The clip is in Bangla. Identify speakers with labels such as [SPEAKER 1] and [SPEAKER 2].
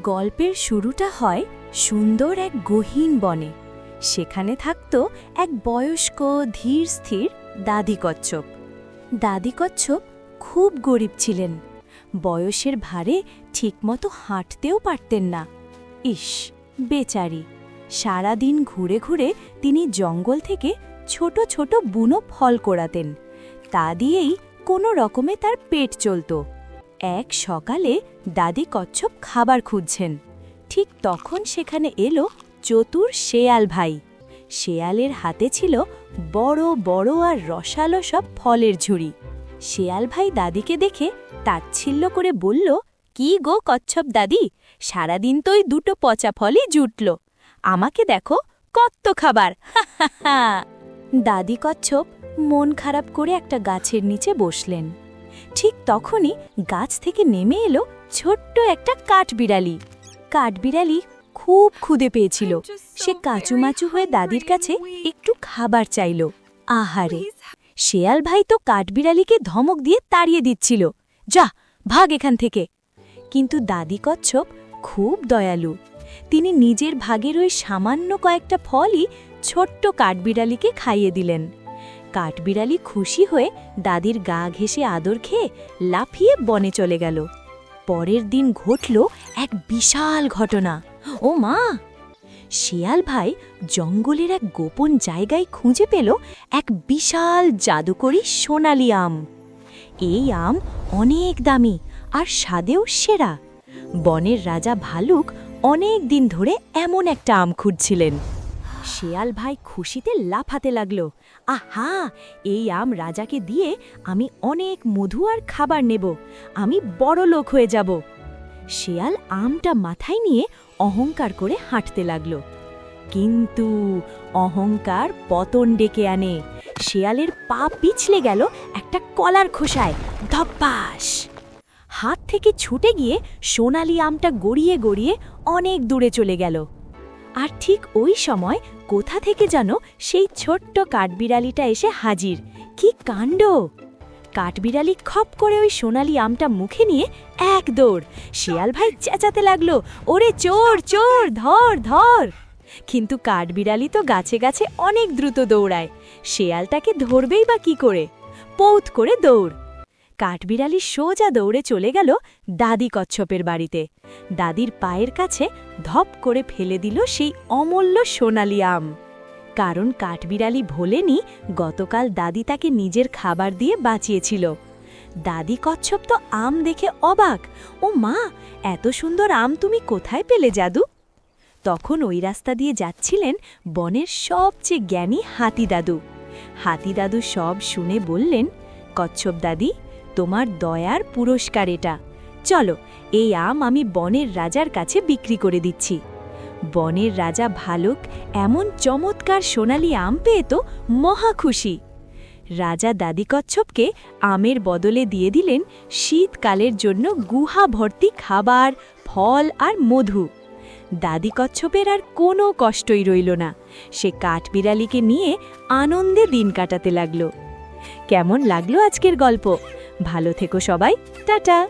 [SPEAKER 1] গল্পের শুরুটা হয় সুন্দর এক গহীন বনে। সেখানে থাকত এক বয়স্ক ধীর স্থির দাদি কচ্ছপ। দাদি কচ্ছপ খুব গরিব ছিলেন, বয়সের ভারে ঠিকমতো হাঁটতেও পারতেন না। ইস, বেচারি! সারাদিন ঘুরে ঘুরে তিনি জঙ্গল থেকে ছোট ছোট বুনো ফল কোড়াতেন। তা দিয়েই কোনো রকমে তার পেট চলত। এক সকালে দাদি কচ্ছপ খাবার খুঁজছেন, ঠিক তখন সেখানে এলো চতুর শেয়াল ভাই। শেয়ালের হাতে ছিল বড় বড় আর রসালো সব ফলের ঝুড়ি। শেয়াল ভাই দাদিকে দেখে তাচ্ছিল্য করে বলল, কি গো কচ্ছপ দাদি, সারাদিন তো ওই দুটো পচা ফলই জুটল, আমাকে দেখো কত খাবার! হা। দাদি কচ্ছপ মন খারাপ করে একটা গাছের নিচে বসলেন। ঠিক তখনই গাছ থেকে নেমে এলো ছোট্ট একটা কাঠবিড়ালি। কাঠবিড়ালি খুব ক্ষুধে পেয়েছিল। সে কাচুমাচু হয়ে দাদির কাছে একটু খাবার চাইল। আহারে! শেয়াল ভাই তো কাঠবিড়ালিকে ধমক দিয়ে তাড়িয়ে দিচ্ছিল, যা ভাগ এখান থেকে। কিন্তু দাদি কচ্ছপ খুব দয়ালু। তিনি নিজের ভাগের ওই সামান্য কয়েকটা ফলই ছোট্ট কাঠবিড়ালিকে খাইয়ে দিলেন। কাঠবিড়ালি খুশি হয়ে দাদির গা ঘেঁষে আদর খেয়ে লাফিয়ে বনে চলে গেল। পরের দিন ঘটল এক বিশাল ঘটনা। ও মা! শিয়াল ভাই জঙ্গলের এক গোপন জায়গায় খুঁজে পেল এক বিশাল জাদুকরী সোনালি আম। এই আম অনেক দামি আর স্বাদেও সেরা। বনের রাজা ভালুক অনেক দিন ধরে এমন একটা আম খুঁজছিলেন। শিয়াল ভাই খুশিতে লাফাতে লাগল, আহা! এই আম রাজাকে দিয়ে আমি অনেক মধু আর খাবার নেব, আমি বড় লোক হয়ে যাব। শিয়াল আমটা মাথায় নিয়ে অহংকার করে হাঁটতে লাগল। কিন্তু অহংকার পতন ডেকে আনে। শিয়ালের পা পিছলে গেল একটা কলার খোসায়, ধপ্পাস! হাত থেকে ছুটে গিয়ে সোনালি আমটা গড়িয়ে গড়িয়ে অনেক দূরে চলে গেল। আর ঠিক ওই সময় কোথা থেকে যেন সেই ছোট্ট কাঠবিড়ালিটা এসে হাজির। কি কাণ্ড! কাঠবিড়ালি খপ করে ওই সোনালি আমটা মুখে নিয়ে এক দৌড়। শিয়াল ভাই চেঁচাতে লাগলো, ওরে চোর চোর, ধর ধর! কিন্তু কাঠবিড়ালি তো গাছে গাছে অনেক দ্রুত দৌড়ায়, শিয়ালটাকে ধরবেই বা কি করে? পৌত করে দৌড়! কাঠবিড়ালি সোজা দৌড়ে চলে গেল দাদি কচ্ছপের বাড়িতে। দাদির পায়ের কাছে ধপ করে ফেলে দিল সেই অমূল্য সোনালি আম। কারণ কাঠবিড়ালি ভোলেনি গতকাল দাদি তাকে নিজের খাবার দিয়ে বাঁচিয়েছিল। দাদি কচ্ছপ তো আম দেখে অবাক, ও মা, এত সুন্দর আম তুমি কোথায় পেলে জাদু? তখন ওই রাস্তা দিয়ে যাচ্ছিলেন বনের সবচেয়ে জ্ঞানী হাতি দাদু। হাতি দাদু সব শুনে বললেন, কচ্ছপ দাদি, তোমার দয়ার পুরস্কার এটা। চলো, এই আম আমি বনের রাজার কাছে বিক্রি করে দিচ্ছি। বনের রাজা ভালুক এমন চমৎকার সোনালি আম পেয়ে তো মহা খুশি। রাজা দাদি কচ্ছপকে আমের বদলে দিয়ে দিলেন শীতকালের জন্য গুহা ভর্তি খাবার, ফল আর মধু। দাদি কচ্ছপের আর কোনো কষ্টই রইল না। সে কাঠবিড়ালিকে নিয়ে আনন্দে দিন কাটাতে লাগল। কেমন লাগলো আজকের গল্প? ভালো থেকো সবাই, টাটা।